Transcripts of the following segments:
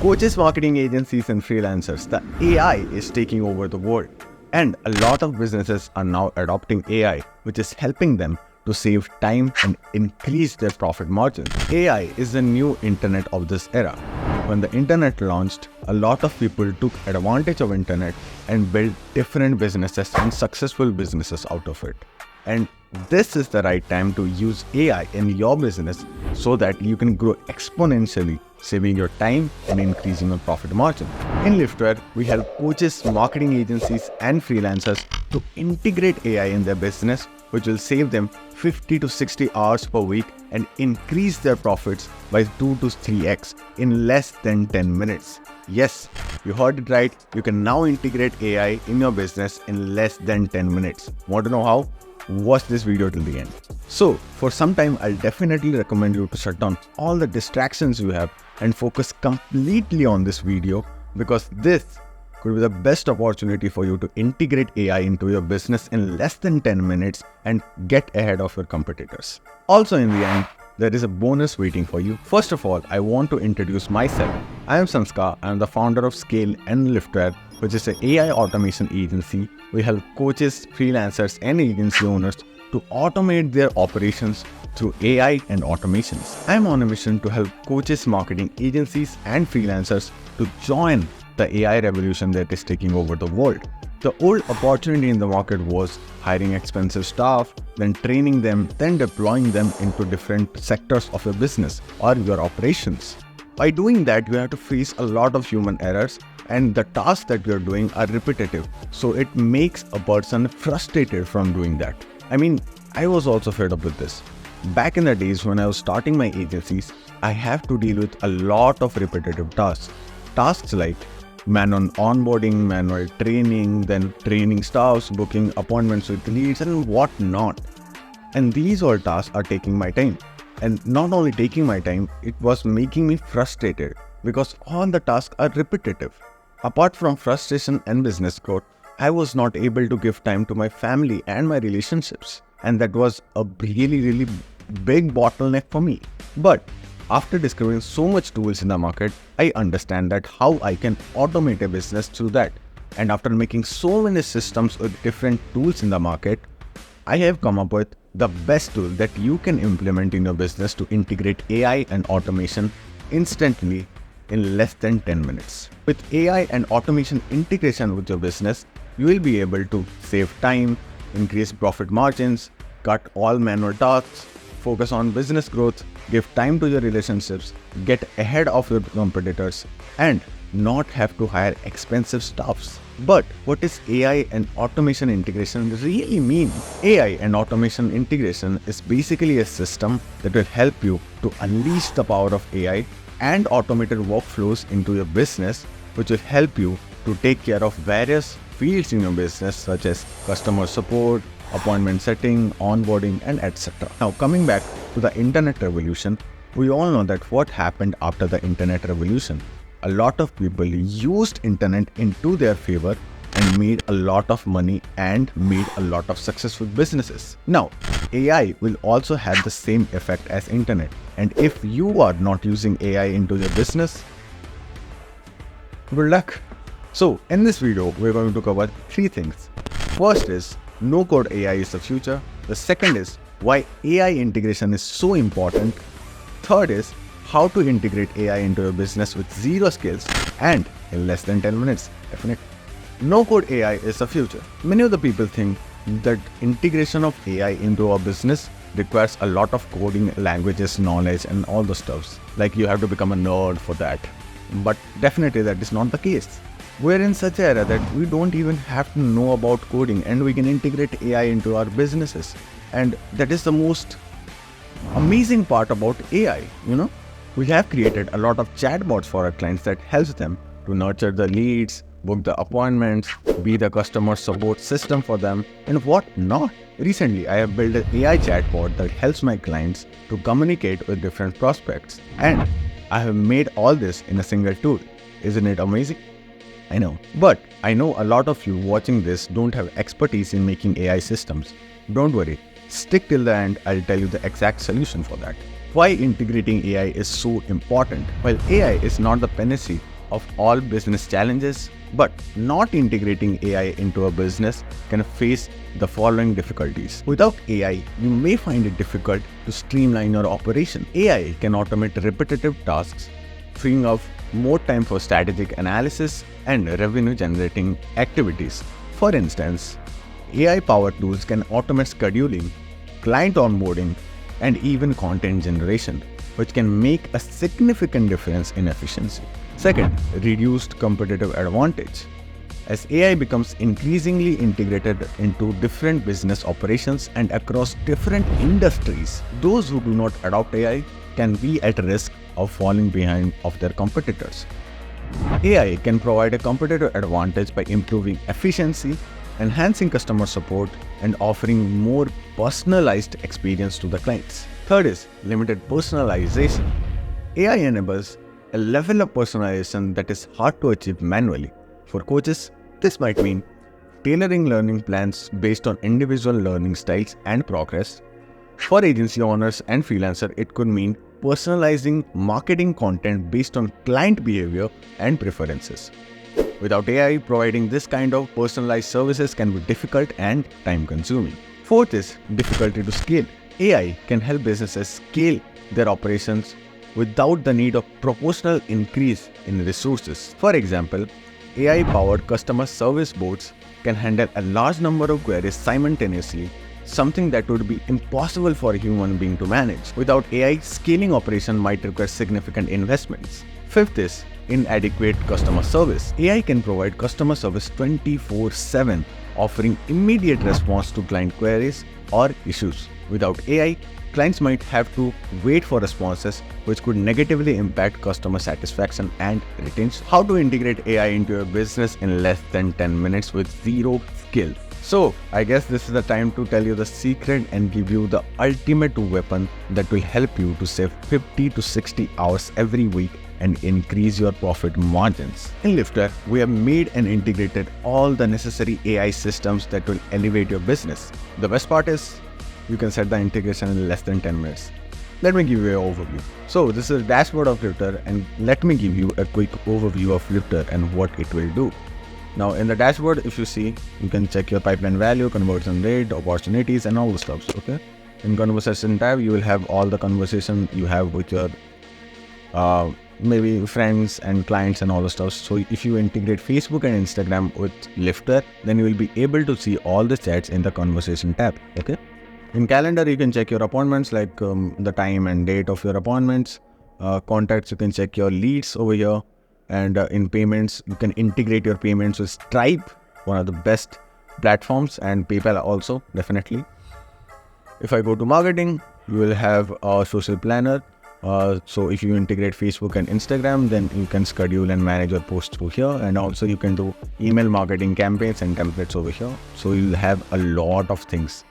coaches, marketing agencies, and freelancers, the AI is taking over the world. And a lot of businesses are now adopting AI, which is helping them to save time and increase their profit margins. AI is the new internet of this era. When the internet launched, a lot of people took advantage of internet and built different businesses and successful businesses out of it. And this is the right time to use AI in your business so that you can grow exponentially, saving your time and increasing your profit margin. In Liftware, we help coaches, marketing agencies, and freelancers to integrate AI in their business, which will save them 50 to 60 hours per week and increase their profits by 2 to 3x in less than 10 minutes. Yes, you heard it right. You can now integrate AI in your business in less than 10 minutes. Want to know how? Watch this video till the end. So, for some time, I'll definitely recommend you to shut down all the distractions you have and focus completely on this video, because this could be the best opportunity for you to integrate AI into your business in less than 10 minutes and get ahead of your competitors. Also, in the end, there is a bonus waiting for you. First of all, I want to introduce myself. I am Sanskar. I am the founder of Scale and Liftware, which is an AI automation agency. We help coaches, freelancers, and agency owners to automate their operations through AI and automations. I am on a mission to help coaches, marketing agencies, and freelancers to join the AI revolution that is taking over the world. The old opportunity in the market was hiring expensive staff, then training them, then deploying them into different sectors of your business or your operations. By doing that, you have to face a lot of human errors, and the tasks that you're doing are repetitive. So it makes a person frustrated from doing that. I mean, I was also fed up with this. Back in the days when I was starting my agencies, I have to deal with a lot of repetitive tasks. Tasks like manual onboarding, manual training, then training staffs, booking appointments with leads, and whatnot. And these all tasks are taking my time. And not only taking my time, it was making me frustrated because all the tasks are repetitive. Apart from frustration and business growth, I was not able to give time to my family and my relationships. And that was a really big bottleneck for me. But after discovering so much tools in the market, I understand that how I can automate a business through that. And after making so many systems with different tools in the market, I have come up with the best tool that you can implement in your business to integrate AI and automation instantly in less than 10 minutes. With AI and automation integration with your business, you will be able to save time, increase profit margins, cut all manual tasks, focus on business growth, give time to your relationships, get ahead of your competitors, and not have to hire expensive staffs. But what does AI and automation integration really mean? AI and automation integration is basically a system that will help you to unleash the power of AI and automated workflows into your business, which will help you to take care of various fields in your business such as customer support, appointment setting, onboarding, and etc. Now, coming back to the internet revolution, we all know that what happened after the internet revolution. A lot of people used internet into their favor and made a lot of money and made a lot of successful businesses. Now, AI will also have the same effect as internet. And if you are not using AI into your business, good luck. So, in this video, we're going to cover 3 things. First is, no-code AI is the future. The second is why AI integration is so important. Third is how to integrate AI into your business with 0 skills and in less than 10 minutes. Definitely. No-code AI is the future. Many of the people think that integration of AI into our business requires a lot of coding, languages, knowledge, and all the stuffs. Like you have to become a nerd for that. But definitely that is not the case. We're in such an era that we don't even have to know about coding and we can integrate AI into our businesses. And that is the most amazing part about AI, We have created a lot of chatbots for our clients that helps them to nurture the leads, book the appointments, be the customer support system for them, and what not. Recently, I have built an AI chatbot that helps my clients to communicate with different prospects. And I have made all this in a single tool. Isn't it amazing? I know. But I know a lot of you watching this don't have expertise in making AI systems. Don't worry. Stick till the end, I'll tell you the exact solution for that. Why integrating AI is so important. While AI is not the panacea of all business challenges, but not integrating AI into a business can face the following difficulties. Without AI, you may find it difficult to streamline your operation. AI can automate repetitive tasks, freeing up more time for strategic analysis and revenue-generating activities. For instance, AI-powered tools can automate scheduling, client onboarding, and even content generation, which can make a significant difference in efficiency. Second, reduced competitive advantage. As AI becomes increasingly integrated into different business operations and across different industries, those who do not adopt AI can be at risk of falling behind of their competitors. AI can provide a competitive advantage by improving efficiency, enhancing customer support, and offering more personalized experience to the clients. Third is limited personalization. AI enables a level of personalization that is hard to achieve manually. For coaches, this might mean tailoring learning plans based on individual learning styles and progress. For agency owners and freelancers, it could mean personalizing marketing content based on client behavior and preferences. Without AI, providing this kind of personalized services can be difficult and time-consuming. Fourth is difficulty to scale. AI can help businesses scale their operations without the need of proportional increase in resources. For example, AI-powered customer service bots can handle a large number of queries simultaneously, something that would be impossible for a human being to manage. Without AI, scaling operation might require significant investments. Fifth is inadequate customer service. AI can provide customer service 24/7, offering immediate response to client queries or issues. Without AI, clients might have to wait for responses, which could negatively impact customer satisfaction and retention. How to integrate AI into your business in less than 10 minutes with zero skill. So, I guess this is the time to tell you the secret and give you the ultimate weapon that will help you to save 50 to 60 hours every week and increase your profit margins. In Lifter, we have made and integrated all the necessary AI systems that will elevate your business. The best part is, you can set the integration in less than 10 minutes. Let me give you an overview. So this is a dashboard of Lifter, and let me give you a quick overview of Lifter and what it will do. Now in the dashboard, if you see, you can check your pipeline value, conversion rate, opportunities, and all the stuff. Okay. In conversation tab, you will have all the conversation you have with your maybe friends and clients and all the stuff. So if you integrate Facebook and Instagram with Lifter, then you will be able to see all the chats in the conversation tab. Okay. In calendar, you can check your appointments, like the time and date of your appointments. Contacts, you can check your leads over here. And in payments, you can integrate your payments with Stripe, one of the best platforms, and PayPal also, definitely. If I go to marketing, you will have a social planner. So if you integrate Facebook and Instagram, then you can schedule and manage your posts over here. And also you can do email marketing campaigns and templates over here. So you'll have a lot of things.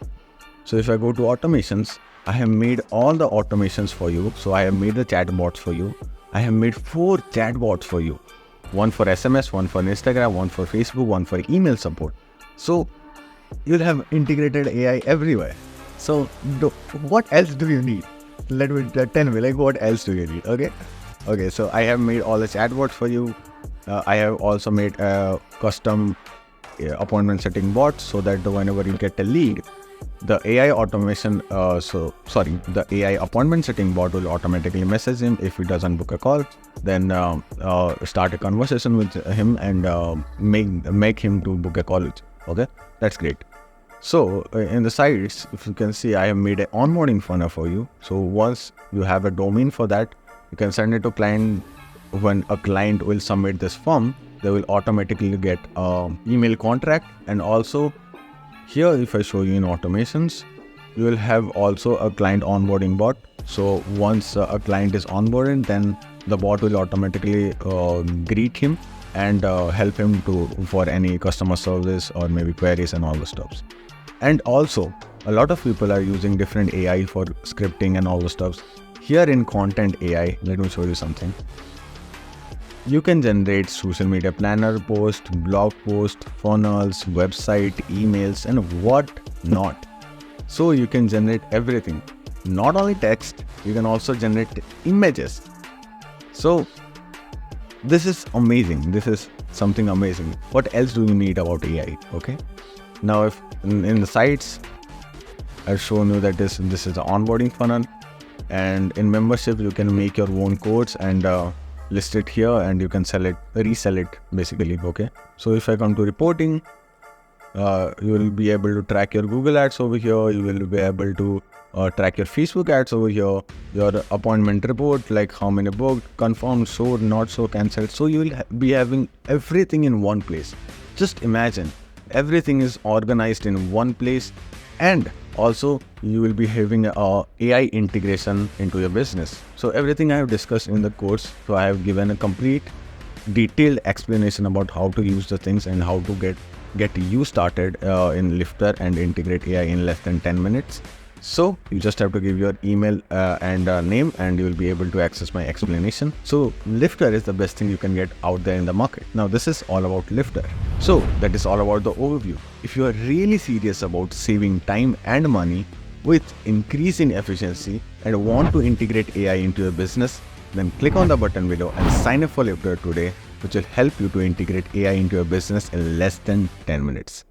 So if I go to automations, I have made all the automations for you. So I have made the chatbots for you. I have made 4 chatbots for you. One for SMS, one for Instagram, one for Facebook, one for email support. So you'll have integrated AI everywhere. So what else do you need? Let me tell me, like, what else do you need? Okay, so I have made all the chatbots for you. I have also made a custom appointment setting bot, so that whenever you get a lead, the AI automation, the AI appointment setting bot will automatically message him if he doesn't book a call. Then start a conversation with him and make him to book a call. Okay, that's great. So in the sides, if you can see, I have made an onboarding funnel for you. So once you have a domain for that, you can send it to client. When a client will submit this form, they will automatically get an email contract. And also here, if I show you in automations, you will have also a client onboarding bot. So once a client is onboarded, then the bot will automatically greet him and help him for any customer service or maybe queries and all the stuff. And also, a lot of people are using different AI for scripting and all the stuff. Here in content AI, let me show you something. You can generate social media planner post, blog post, funnels, website, emails, and what not. So you can generate everything. Not only text, you can also generate images. So this is amazing. This is something amazing. What else do you need about AI? Okay. Now, if in the sites, I've shown you that this is the onboarding funnel, and in membership you can make your own codes and list it here, and you can resell it basically. Okay. So if I come to reporting, you will be able to track your Google ads over here. You will be able to track your Facebook ads over here, your appointment report, like how many booked, confirmed, sold, not so, cancelled. So you will be having everything in one place. Just imagine, everything is organized in one place, and also you will be having a AI integration into your business. So everything I have discussed in the course. So I have given a complete detailed explanation about how to use the things and how to get you started in Lifter and integrate AI in less than 10 minutes. So you just have to give your email and name, and you will be able to access my explanation. So Lifter is the best thing you can get out there in the market. Now this is all about Lifter. So that is all about the overview. If you are really serious about saving time and money with increase in efficiency and want to integrate AI into your business, then click on the button below and sign up for Lifter today, which will help you to integrate AI into your business in less than 10 minutes.